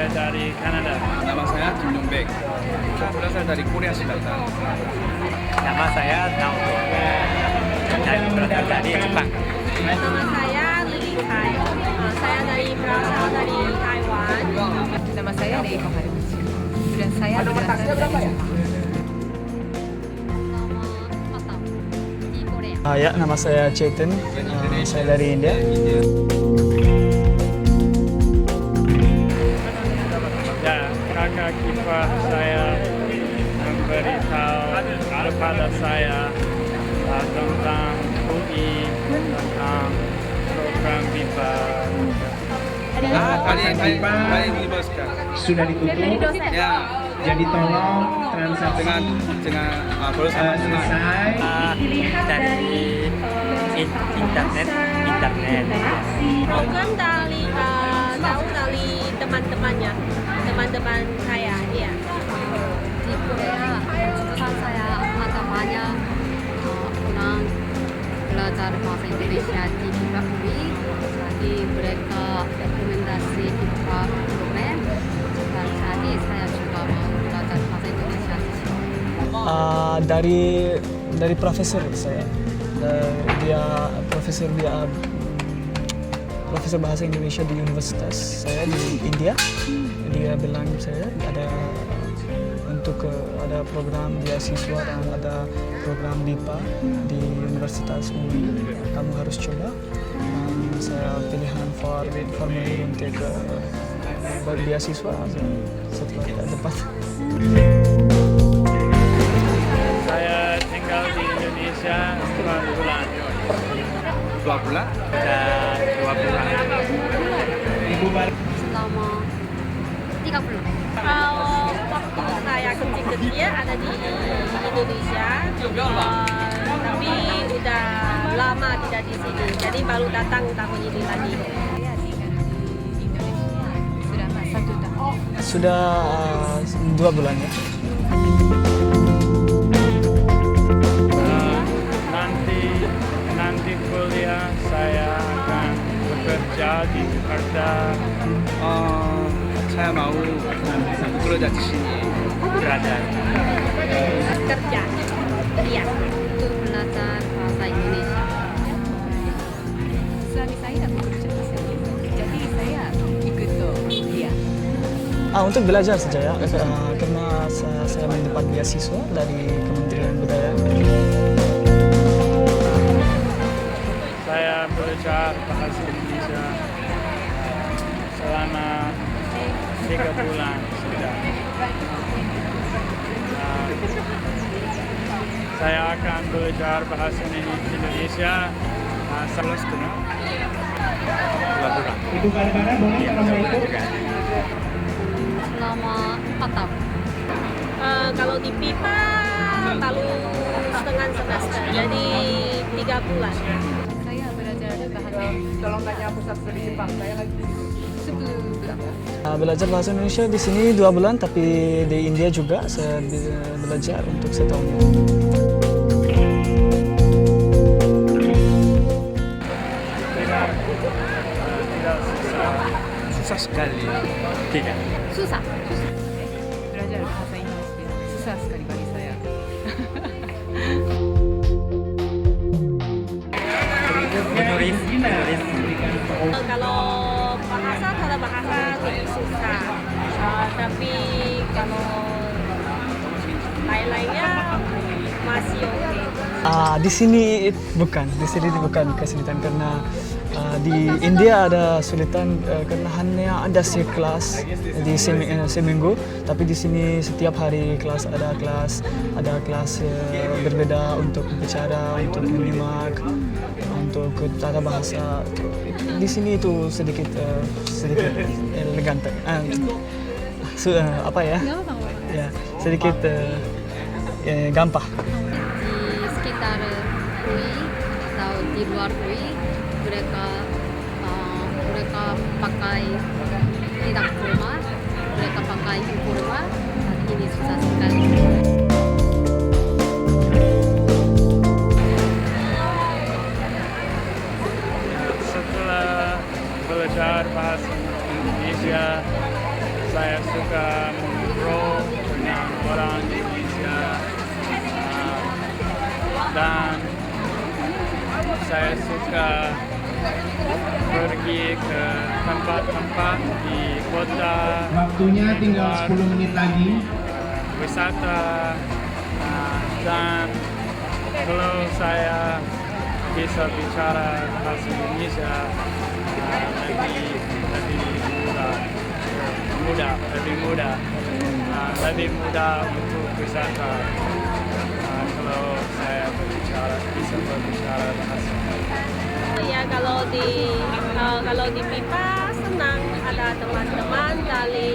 saya dari Kanada. Nama saya Kim Jong-baek. Saya berasal dari Korea Selatan. Nama saya Naoto. Saya berasal dari Jepang. Nama saya Lily Kai. Saya berasal dari Taiwan. Nama saya Reiko Harumichi. Dan saya berasal dari Jepang. Ya, nama saya Chetan. Saya dari India. Ya, kakak ipar saya memberitahu kepada saya tentang UI, tentang program BIPA. Kalian dibebaskan. Sudah ditutup, Ya, jadi tolong transaksi dengan bersama selesai. Dari internet. Program dari tahu dari teman-temannya, teman-teman saya. Iya. Di Korea, jurusan saya ada banyak orang belajar bahasa Indonesia di BIPA UI. Jadi mereka rekomendasi BIPA program. Dan jadi saya juga mau belajar bahasa Indonesia di sini. Dari profesor saya. Profesor bahasa Indonesia di universitas saya di India. Dia bilang saya ada program beasiswa dan ada program BIPA di Universitas UI. Kamu harus coba. Dan saya pilihan formulir untuk beasiswa setelah dapat. Saya tinggal di Indonesia 4 bulan. 2 bulan. Dan 2 bulan. Selama 3 bulan. Kalau waktu saya kecil-kecil ada di Indonesia, tapi udah lama tidak di sini, jadi baru datang tahun ini lagi. Saya tinggal di Indonesia sudah 1 tahun. Sudah 2 bulan ya. Nanti kuliah saya akan bekerja di Jakarta. Saya mau bekerja di sini. Berada. Kerja, iya. Untuk belajar bahasa Indonesia. Suami saya bekerja di sini, jadi saya ikut dia. Untuk belajar saja ya, karena saya mendapat beasiswa dari Kementerian Budaya. Saya belajar bahasa Indonesia selama 3 bulan sudah. Saya akan belajar bahasa Indonesia selama 2 bulan. Ibu Barbara boleh kalau mau ikut? Selama 4 tahun. Kalau di PIPA baru setengah semester, jadi 3 bulan. Saya belajar bahasa Indonesia. 10 bulan. Belajar bahasa Indonesia di sini 2 bulan, tapi di India juga saya belajar untuk 1 tahun. Tidak Susah sekali. tidak. Susah. Belajar bahasa Inggris susah sekali bagi saya. Menulis. Kalau bahasa lebih susah, tapi kalau lain-lainnya masih oke. Di sini bukan kesulitan karena di India ada kesulitan karena hanya ada kelas di seminggu, tapi di sini setiap hari ada kelas berbeda untuk bicara, untuk menyimak, untuk tata bahasa. Di sini itu sedikit elegan, apa ya? Ya, sedikit gampang. Di sekitar UI atau di luar UI mereka pakai tidak formal, mereka pakai informal. Dan ini susah sekali. Setelah belajar bahasa Indonesia, saya suka mengobrol dengan orang Indonesia dan saya suka pergi ke tempat-tempat di kota Waktunya tinggal 10 menit lagi. wisata dan kalau saya bisa bicara bahasa Indonesia lebih mudah untuk wisata kalau saya bisa berbicara bahasa Indonesia. Ya kalau di Pipa senang ada teman-teman dari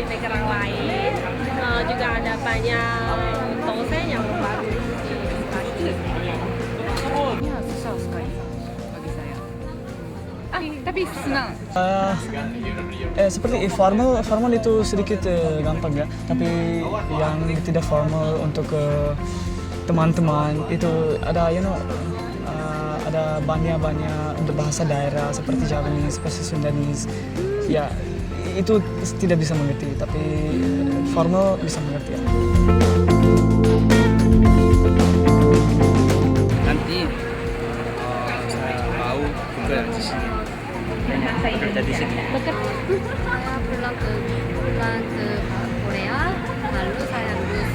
negara lain, juga ada banyak dosen yang baru di sini. susah sekali bagi saya. Tapi senang. Seperti formal itu sedikit gampang ya, tapi yang tidak formal untuk teman-teman itu ada ada banyak bahasa daerah seperti Javanese, seperti Sundanese. Ya itu tidak bisa mengerti, tapi formal bisa mengerti ya. Nanti saya mau bekerja di sini. Bekerja di sini. Saya pulang ke Korea, lalu saya lulus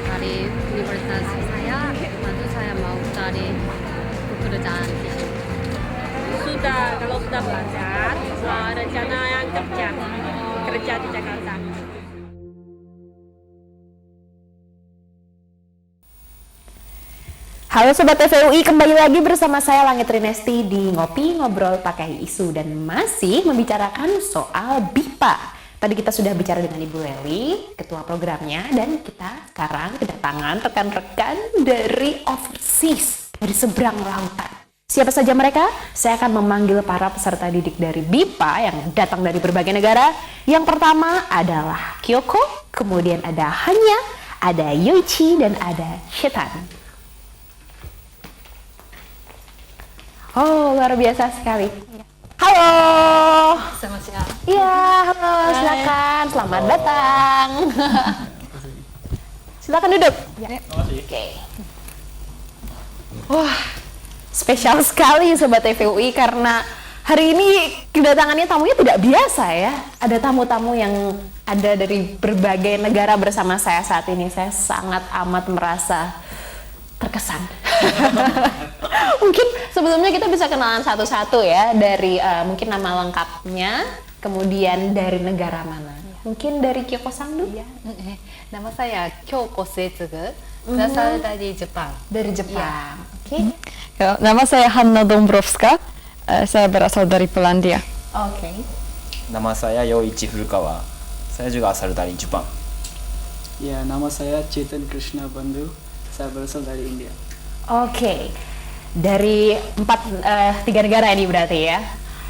dari universitas saya, lalu saya mau cari pekerjaan di sini. Kalau sudah belajar, rencana yang kerja di Jakarta. Halo Sobat TVUI, kembali lagi bersama saya Langit Rinesti di Ngopi Ngobrol Pakai Isu dan masih membicarakan soal BIPA. Tadi kita sudah bicara dengan Ibu Leli, ketua programnya, dan kita sekarang kedatangan rekan-rekan dari overseas, dari seberang lautan. Siapa saja mereka? Saya akan memanggil para peserta didik dari BIPA yang datang dari berbagai negara. Yang pertama adalah Kyoko, kemudian ada Hanya, ada Yoichi, dan ada Shetan. Oh, luar biasa sekali. Halo. Selamat siang. Iya, halo, silakan. Selamat datang. Silakan duduk. Oke. Wah, spesial sekali Sobat TVUI karena hari ini kedatangannya tamunya tidak biasa ya. Ada tamu-tamu yang ada dari berbagai negara bersama saya saat ini. Saya sangat amat merasa terkesan. Mungkin sebelumnya kita bisa kenalan satu-satu ya, dari mungkin nama lengkapnya, kemudian dari negara mana. Mungkin dari Kyoko-san dulu. Nama saya Kyoko Setsugu, berasal dari Jepang. Dari Jepang. Oke. Nama saya Hanna Dombrovska, saya berasal dari Polandia. Oke. Nama saya Yoichi Furukawa, saya juga asal dari Jepang. Ya, nama saya Chetan Krishna Bandhu, saya berasal dari India. Oke. Dari 3 negara ini berarti ya.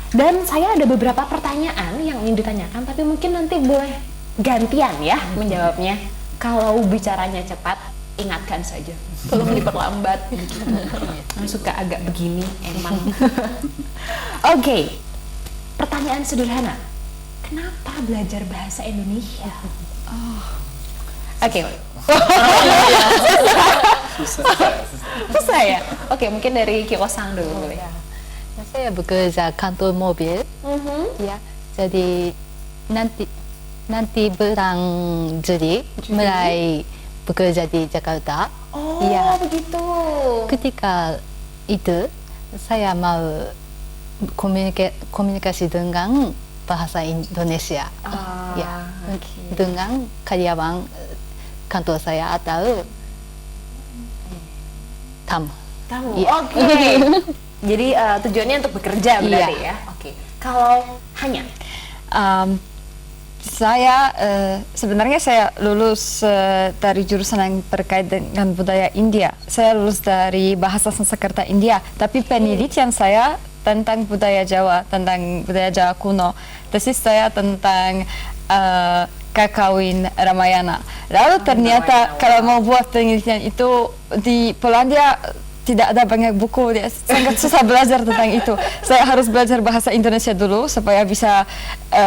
Dan saya ada beberapa pertanyaan yang ingin ditanyakan, tapi mungkin nanti boleh gantian ya menjawabnya. Kalau bicaranya cepat, ingatkan saja. Tolong diperlambat. Suka agak begini emang. Oke. Pertanyaan sederhana. Kenapa belajar bahasa Indonesia? Oke. Susah ya? Oke, mungkin dari Kyoko-san dulu boleh. Saya bekerja kantor mobil. Ya, jadi nanti bulan Juli mulai bekerja di Jakarta. Oh, ya. begitu. Ketika itu saya mau komunikasi dengan bahasa Indonesia. Ya, dengan karyawan kantor saya atau tamu. Ya. Oke. Jadi tujuannya untuk bekerja berarti ya. Oke. Kalau Hanya Saya sebenarnya saya lulus dari jurusan yang terkait dengan budaya India. Saya lulus dari bahasa Sanskerta India, tapi penelitian saya tentang budaya Jawa, tentang budaya Jawa kuno. Tesis saya tentang Kakawin Ramayana. Lalu ternyata kalau mau buat penelitian itu di Polandia tidak ada banyak buku, dia sangat susah belajar tentang itu. Saya harus belajar bahasa Indonesia dulu supaya bisa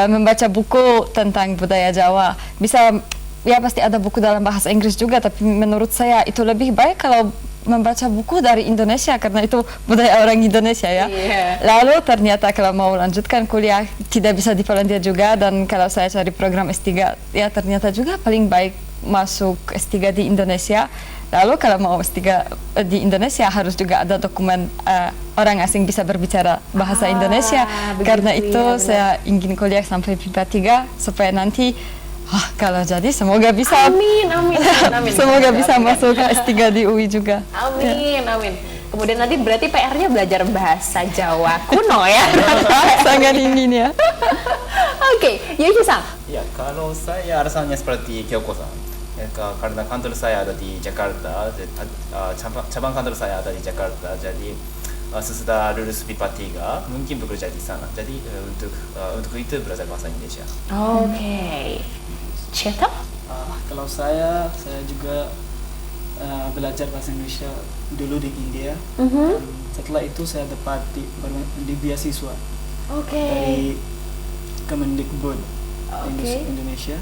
membaca buku tentang budaya Jawa. Bisa, ya pasti ada buku dalam bahasa Inggris juga, tapi menurut saya itu lebih baik kalau membaca buku dari Indonesia karena itu budaya orang Indonesia ya. Lalu ternyata kalau mau lanjutkan kuliah tidak bisa di Polandia juga, dan kalau saya cari program S3 ya ternyata juga paling baik masuk S3 di Indonesia. Lalu kalau mau S3 di Indonesia harus juga ada dokumen orang asing bisa berbicara bahasa Indonesia. Karena itu saya ingin kuliah sampai pipa 3 supaya nanti kalau jadi semoga bisa. Amin. Semoga bisa masuk S3 di UI juga. Amin. Kemudian nanti berarti PR-nya belajar bahasa Jawa kuno ya. Sangat ingin ya. Oke, Yoshi-san. Ya, kalau saya alasannya seperti Kyoko-san. Karena kantor saya ada di Jakarta, cabang kantor saya ada di Jakarta, jadi sesudah lulus pipa 3 mungkin bekerja di sana. Jadi untuk itu belajar bahasa Indonesia. Oke. Cetak? Kalau saya juga belajar bahasa Indonesia dulu di India. Setelah itu saya dapat di beasiswa dari Kemendikbud Indonesia.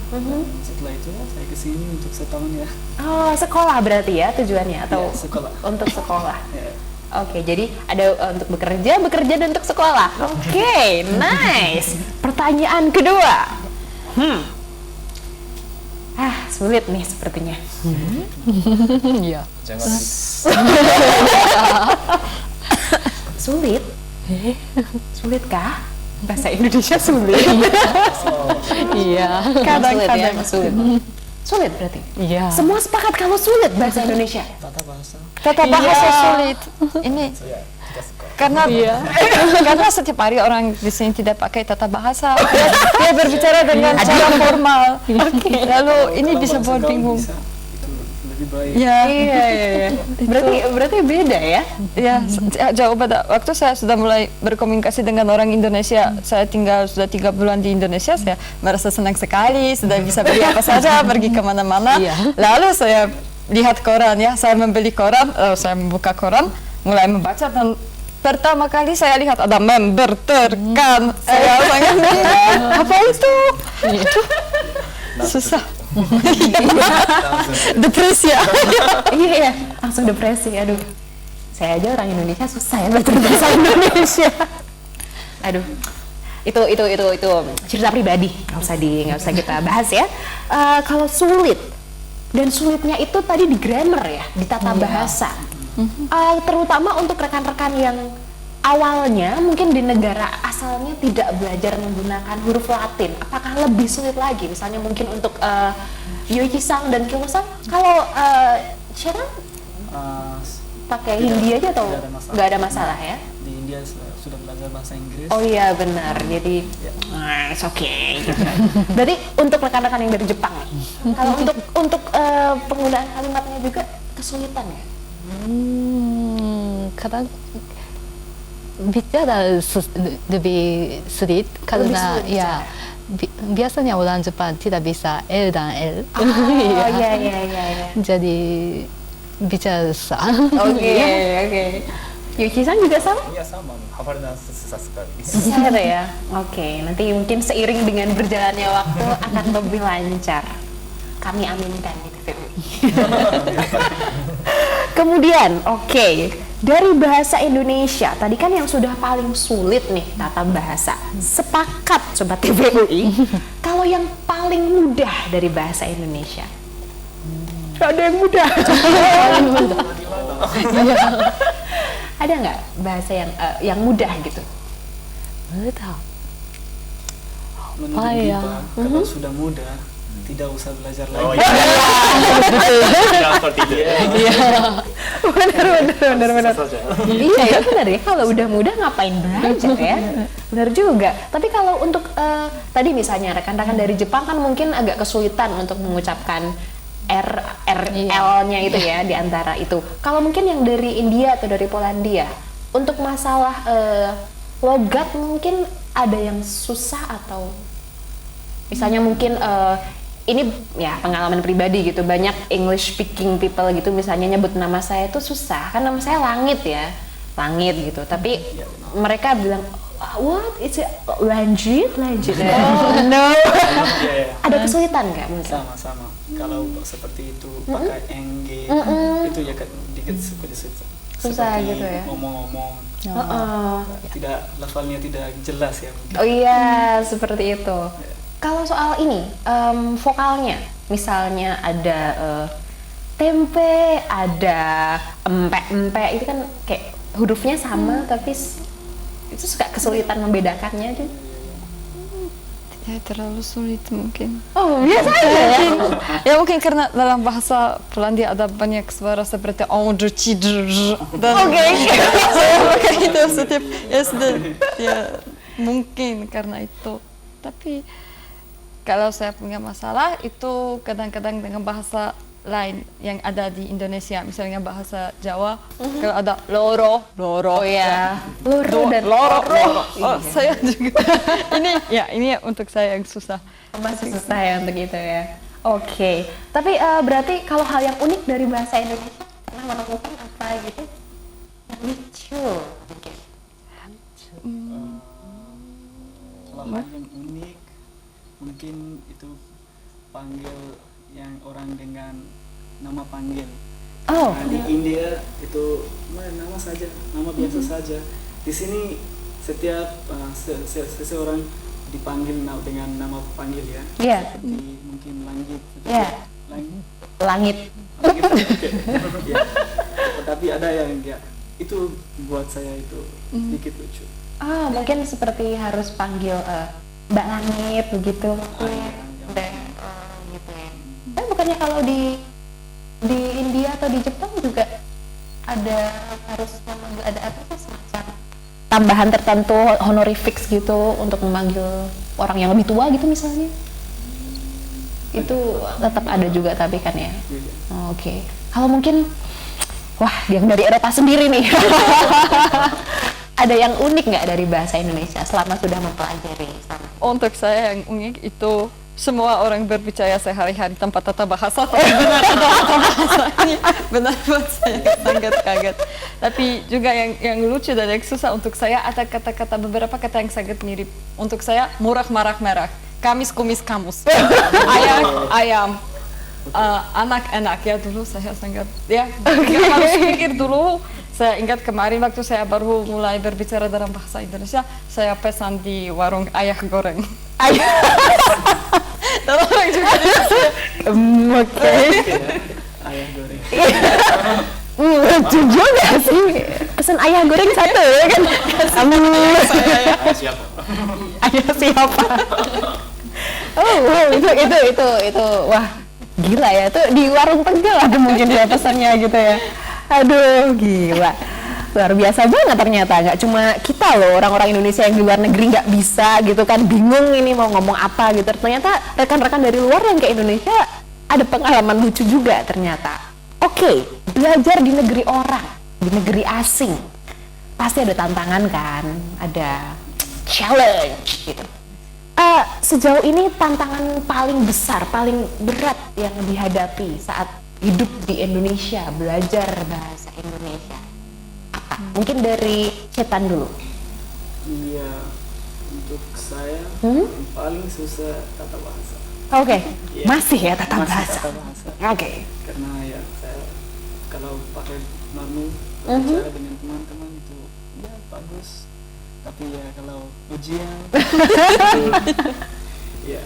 Setelah itu saya kesini untuk setahun ya. Oh, sekolah berarti ya tujuannya atau sekolah. Untuk sekolah. Oke, jadi ada untuk bekerja dan untuk sekolah. Oke, nice. Pertanyaan kedua. Sulit nih sepertinya. Iya. Jangan. Sulit? Sulit kah? Bahasa Indonesia sulit. Iya. Kadang-kadang sulit. Sulit berarti? Iya. Semua sepakat kalau sulit bahasa Indonesia. Tata bahasa sulit. Ini karena karena setiap hari orang di sini tidak pakai tata bahasa. Dia berbicara dengan cara formal. Lalu ini bisa buat bingung. Lebih baik. Iya. Berarti beda ya? Ya, jauh beda. Waktu saya sudah mulai berkomunikasi dengan orang Indonesia, saya tinggal sudah 3 bulan di Indonesia, saya merasa senang sekali, sudah bisa beli apa saja, pergi kemana-mana. Lalu saya lihat koran ya, saya membeli koran, lalu saya membuka koran, mulai membaca, dan pertama kali saya lihat ada member terkan. Saya sangat apa itu? Susah. Depresi ya. Iya, langsung depresi. Aduh, saya aja orang Indonesia susah ya belajar bahasa Indonesia. Aduh, itu cerita pribadi, nggak usah kita bahas ya. Kalau sulit, dan sulitnya itu tadi di grammar ya, di tata bahasa. Terutama untuk rekan-rekan yang awalnya mungkin di negara asalnya tidak belajar menggunakan huruf Latin, apakah lebih sulit lagi? Misalnya mungkin untuk Yoichi-san dan Kyoko-san, kalau Sharon pakai Hindi aja atau nggak ada masalah ya? Di India sudah belajar bahasa Inggris. Oh iya benar, jadi it's okay. Berarti untuk rekan-rekan yang dari Jepang nih, kalau untuk penggunaan kalimatnya juga kesulitan ya? Kadang bicara lebih sulit karena ya biasanya orang Jepang tidak bisa L dan L. Iya. Jadi bicara susah. Oke. Yoichi-san juga sama? Iya sama, hafalnya susah sekali. Susah ya. Oke, nanti mungkin seiring dengan berjalannya waktu akan lebih lancar. Kami aminkan di TVUI. Kemudian, dari bahasa Indonesia, tadi kan yang sudah paling sulit nih tata bahasa. Sepakat Sobat TVUI, kalau yang paling mudah dari bahasa Indonesia? Ada yang mudah? Ada nggak bahasa yang mudah gitu? Mudah. Menurut Bipa, kalau sudah mudah, tidak usah belajar lagi. Benar. Iya benar ya, kalau udah mudah ngapain belajar ya? Benar juga. Tapi kalau untuk tadi misalnya rekan-rekan dari Jepang kan mungkin agak kesulitan untuk mengucapkan L-nya itu ya di antara itu. Kalau mungkin yang dari India atau dari Polandia, untuk masalah logat mungkin ada yang susah atau misalnya mungkin ini ya pengalaman pribadi gitu, banyak English speaking people gitu misalnya nyebut nama saya itu susah kan nama saya Langit ya, Langit gitu, tapi mereka bilang what is it, lanjut oh no. Ada kesulitan nggak menurut? Sama-sama. Kalau seperti itu pakai eng itu ya kan dikit susah seperti gitu ya. Ngomong-ngomong tidak levelnya tidak jelas ya mungkin. Oh iya seperti itu. Kalau soal ini vokalnya, misalnya ada tempe, ada empe, itu kan kayak hurufnya sama tapi itu suka kesulitan membedakannya tuh. Ya terlalu sulit mungkin. Oh biasa aja ya. Ya mungkin karena dalam bahasa Polandia ada banyak suara seperti oke. Maka itu setiap ya mungkin karena itu. Tapi kalau saya punya masalah itu kadang-kadang dengan bahasa lain yang ada di Indonesia, misalnya bahasa Jawa, kalau ada loro, Oh ya, loro dan loro. Oh, saya juga. ini untuk saya yang susah. Masih susah ya untuk itu ya. Oke. Tapi berarti kalau hal yang unik dari bahasa Indonesia pernah menemukan apa gitu? Lucu. Kalau hal yang unik mungkin itu panggil yang orang dengan nama panggil. Oh. Nah, di India itu nama saja, nama biasa saja. Di sini setiap seseorang dipanggil dengan nama panggil ya. Iya. Seperti mungkin Langit. Iya. Langit. Ya. Tapi ada yang ya itu buat saya itu sedikit lucu. Ah, mungkin seperti harus panggil Mbak Langit begitu. Gitu ya. Tapi bukannya kalau di India atau di Jepang juga ada harus memanggil, ada apa sih semacam tambahan tertentu honorifics gitu untuk memanggil orang yang lebih tua gitu misalnya? Itu tetap ada juga tapi kan ya. Oh, oke. Kalau mungkin wah yang dari Eropa sendiri nih. Ada yang unik nggak dari bahasa Indonesia selama sudah mempelajari? Untuk saya yang unik itu semua orang berbicara sehari-hari tanpa tata bahasa, tapi benar ada tata bahasa ini benar buat saya sangat kaget. Tapi juga yang lucu dan yang susah untuk saya ada kata-kata, beberapa kata yang sangat mirip. Untuk saya murah marah merah, kamis kumis kamus, ayam, anak enak ya dulu saya sangat ya harus pikir dulu. Saya ingat kemarin waktu saya baru mulai berbicara dalam bahasa Indonesia, saya pesan di warung ayah goreng. Dan orang juga Oke. Ayah goreng. Lucu juga sih. Pesan ayah goreng satu ya kan? Ayah siapa? Ayah siapa? Oh, itu wah gila ya. Itu di warung Tegal ada mungkin ya pesannya gitu ya. Aduh, gila. Luar biasa banget ternyata. Nggak cuma kita loh, orang-orang Indonesia yang di luar negeri nggak bisa gitu kan, bingung ini mau ngomong apa gitu. Ternyata rekan-rekan dari luar yang ke Indonesia ada pengalaman lucu juga ternyata. Oke, belajar di negeri orang, di negeri asing. Pasti ada tantangan kan, ada challenge gitu. Sejauh ini tantangan paling besar, paling berat yang dihadapi saat hidup di Indonesia, belajar bahasa Indonesia. Apa? Mungkin dari Cetan dulu. Iya, untuk saya yang paling susah tata bahasa. Oke, masih ya tata bahasa. Oke. Karena ya saya kalau pakai normal berbicara dengan teman-teman itu ya bagus. Tapi ya kalau ujian ya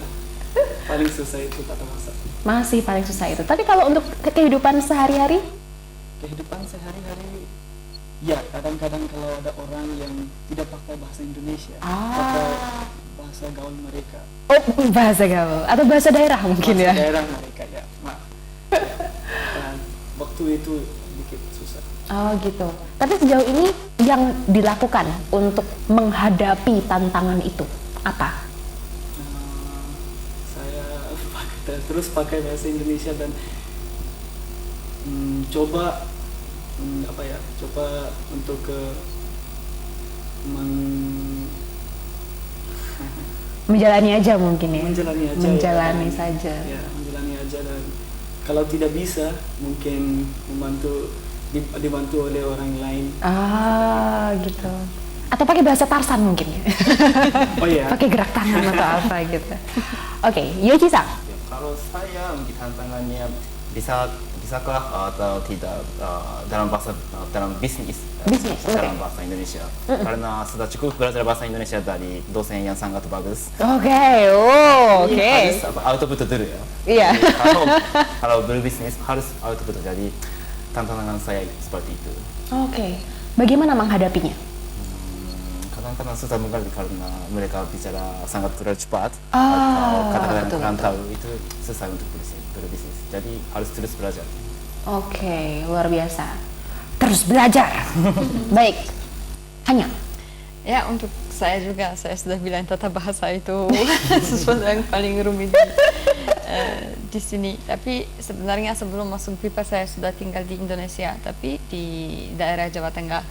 paling susah itu tata bahasa. Masih paling susah itu. Tapi kalau untuk kehidupan sehari-hari? Kehidupan sehari-hari, ya kadang-kadang kalau ada orang yang tidak pakai bahasa Indonesia, pakai bahasa gaul mereka. Oh, bahasa gaul atau bahasa daerah mungkin ya? Bahasa daerah mereka ya. Dan waktu itu sedikit susah. Oh gitu. Tapi sejauh ini yang dilakukan untuk menghadapi tantangan itu apa? Terus pakai bahasa Indonesia dan coba untuk menjalani aja mungkin ya. Menjalani aja. Menjalani ya. saja. Ya, menjalani aja, dan kalau tidak bisa mungkin dibantu oleh orang lain. Gitu. Atau pakai bahasa Tarsan mungkin ya. Oh iya. Pakai gerak tangan atau apa gitu. Oke, Yoji-san. Kalau saya mungkin tantangannya bisakah atau tidak dalam bisnis dalam bahasa Indonesia, karena sudah cukup belajar bahasa Indonesia dari dosen yang sangat bagus. Oke. Harus output dulu ya. Iya. Kalau berbisnis harus output, jadi tantangan saya seperti itu. Oke. Bagaimana menghadapinya? Kadang-kadang susah mengerti karena mereka bicara sangat cepat, betul, atau kata-kata yang kurang betul. tahu, itu susah untuk berbisnis. Jadi harus terus belajar. Oke, luar biasa. Terus belajar. Baik. Hanya. Ya, untuk saya juga, saya sudah bilang tata bahasa itu sesuatu yang paling rumit di sini. Tapi sebenarnya sebelum masuk BIPA saya sudah tinggal di Indonesia, tapi di daerah Jawa Tengah.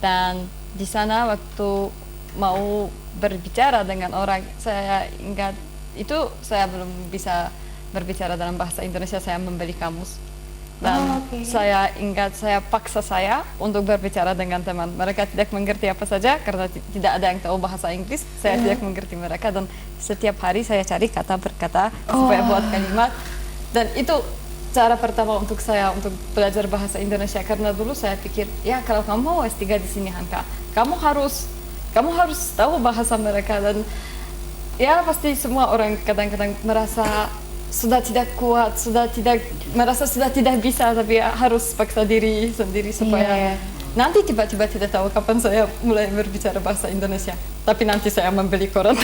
Dan di sana waktu mau berbicara dengan orang, saya ingat itu saya belum bisa berbicara dalam bahasa Indonesia, saya membeli kamus. Dan saya ingat saya paksa saya untuk berbicara dengan teman. Mereka tidak mengerti apa saja karena tidak ada yang tahu bahasa Inggris. Saya tidak mengerti mereka, dan setiap hari saya cari kata per kata supaya buat kalimat. Dan itu cara pertama untuk saya untuk belajar bahasa Indonesia, karena dulu saya pikir ya kalau kamu mau S3 di sini Hanka, kamu harus tahu bahasa mereka. Dan ya pasti semua orang kadang-kadang merasa sudah tidak kuat, merasa sudah tidak bisa, tapi ya harus paksa diri sendiri supaya nanti tiba-tiba tidak tahu kapan saya mulai berbicara bahasa Indonesia. Tapi nanti saya membeli koran.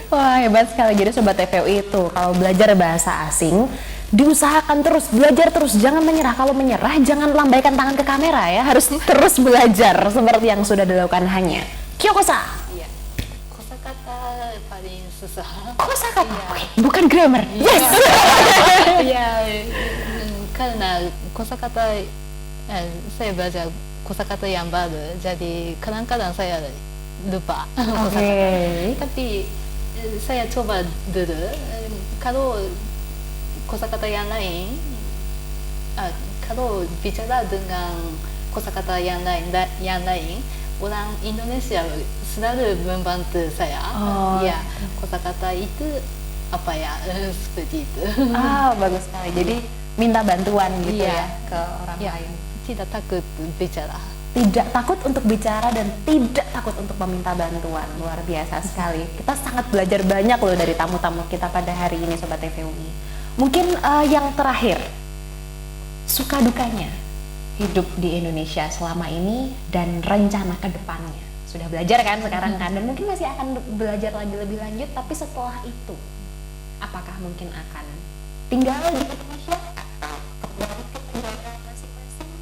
Wah, hebat sekali. Jadi Sobat TVUI itu kalau belajar bahasa asing diusahakan terus, belajar terus, jangan menyerah. Kalau menyerah jangan lambaikan tangan ke kamera ya, harus terus belajar seperti yang sudah dilakukan Hanya. Kyoko-san. Iya. Kosakata paling susah. Kosakata. Oke, bukan grammar. Yes. Iya, karena kosakata saya belajar kosakata yang baru, jadi kadang-kadang saya lupa kosakata. Tapi saya coba dulu. Kalau kosakata yang lain, kalau bicara dengan kosakata yang lain, orang Indonesia selalu membantu saya. Ya, kosakata itu apa ya, seperti itu. Bagus sekali. Jadi minta bantuan gitu ya ke orang lain. Tidak takut bicara. Tidak takut untuk bicara dan tidak takut untuk meminta bantuan. Luar biasa sekali. Kita sangat belajar banyak loh dari tamu-tamu kita pada hari ini Sobat TVUI. Mungkin yang terakhir, suka dukanya hidup di Indonesia selama ini dan rencana ke depannya. Sudah belajar kan sekarang kan, dan mungkin masih akan belajar lagi lebih lanjut, tapi setelah itu apakah mungkin akan tinggal di Indonesia atau kembali ke negara masing-masing?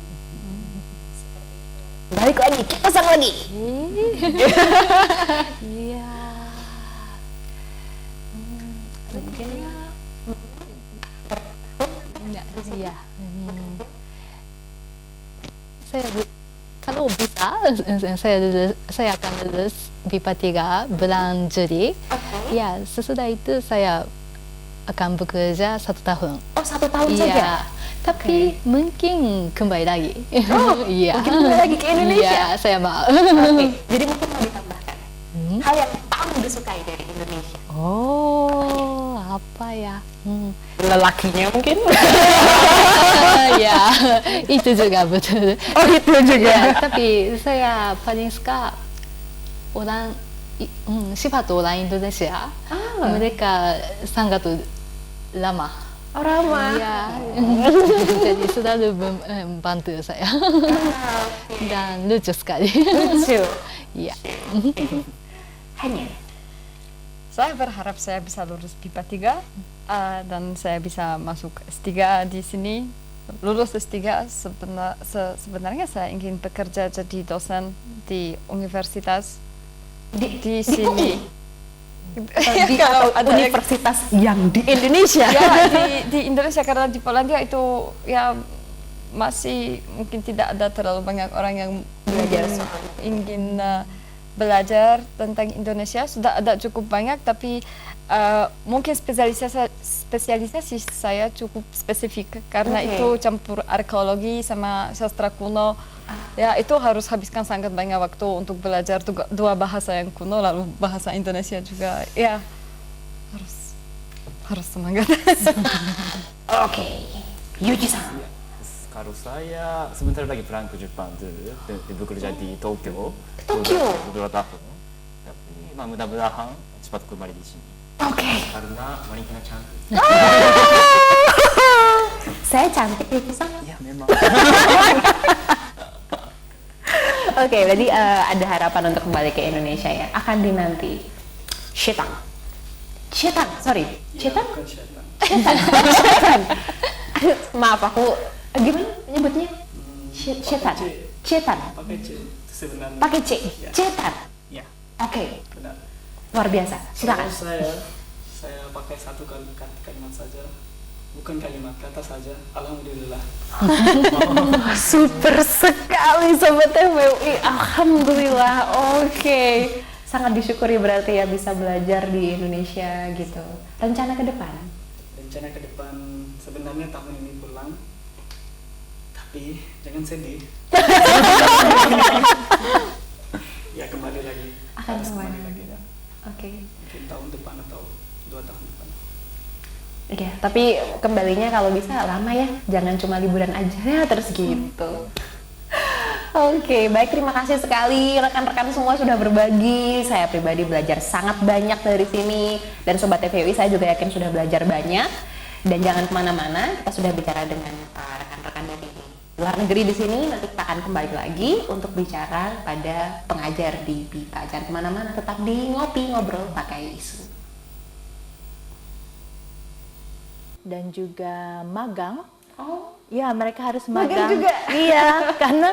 Balik lagi, kita pasang lagi. Iya. Mungkin ya. Kalau bisa, saya akan lulus BIPA 3 bulan Juli. Ya, sesudah itu saya akan bekerja 1 tahun. Oh, 1 tahun saja? Tapi mungkin kembali lagi. Iya. Mungkin kembali lagi ke Indonesia? Iya, saya mau. Jadi mungkin mau ditambahkan hal yang paling disukai dari Indonesia. Oh, apa ya? Lelakinya mungkin? Ya, itu juga betul. Oh, itu juga. Ya, tapi saya paling suka orang sifat orang Indonesia. Mereka sangat ramah. Oh, ramah. Ya, jadi selalu membantu saya. Dan lucu sekali. Lucu. Iya. Hanya. Saya berharap saya bisa lulus BIPA 3 dan saya bisa masuk S3 di sini. Lulus S3 sebenarnya saya ingin bekerja jadi dosen di universitas di sini. Kalau ada universitas yang di Indonesia. Ya, di Indonesia, karena di Polandia itu ya masih mungkin tidak ada terlalu banyak orang yang ingin belajar tentang Indonesia sudah ada cukup banyak, tapi mungkin spesialisasi saya cukup spesifik karena itu campur arkeologi sama sastra kuno. Ya, itu harus habiskan sangat banyak waktu untuk belajar dua bahasa yang kuno lalu bahasa Indonesia juga. Ya, harus semangat. Oke, Yuji-san. Kalau saya sebentar lagi pulang ke Jepang dulu, bekerja di Tokyo. Beberapa tahun. Tapi mudah-mudahan cepat kembali di sini. Oke. Karena wanita cantik. Saya cantik Yuji-san. Ya memang. Oke, berarti ada harapan untuk kembali ke Indonesia ya. Akan dinanti. Shetang. Sorry. Shetang? Shetang. Maaf, aku gimana nyebutnya? Shetang. Pakai C sebenarnya. Pakai C. Cetan. Ya. Oke. Benar. Luar biasa. Silakan. Kalau saya pakai satu kalimat saja. Bukan kalimat, kata saja. Alhamdulillah. Super sekali Sobat FWI. Alhamdulillah. Oke. Sangat disyukuri berarti ya bisa belajar di Indonesia gitu. Rencana ke depan? Rencana ke depan sebenarnya tahun ini pulang. Tapi jangan sedih. Ya kembali lagi. Harus kembali lagi ya. Oke. Mungkin tahun depan atau 2 tahun depan. Oke, tapi kembalinya kalau bisa lama ya, jangan cuma liburan aja ya terus gitu. Oke, baik, terima kasih sekali rekan-rekan semua sudah berbagi. Saya pribadi belajar sangat banyak dari sini, dan Sobat TVWI saya juga yakin sudah belajar banyak. Dan jangan kemana-mana, kita sudah bicara dengan rekan-rekan dari luar negeri di sini. Nanti kita akan kembali lagi untuk bicara pada pengajar di BIPA. Jangan kemana-mana, tetap di Ngopi Ngobrol Pakai Isu. Dan juga magang. Oh, ya mereka harus magang magang. juga. Iya, karena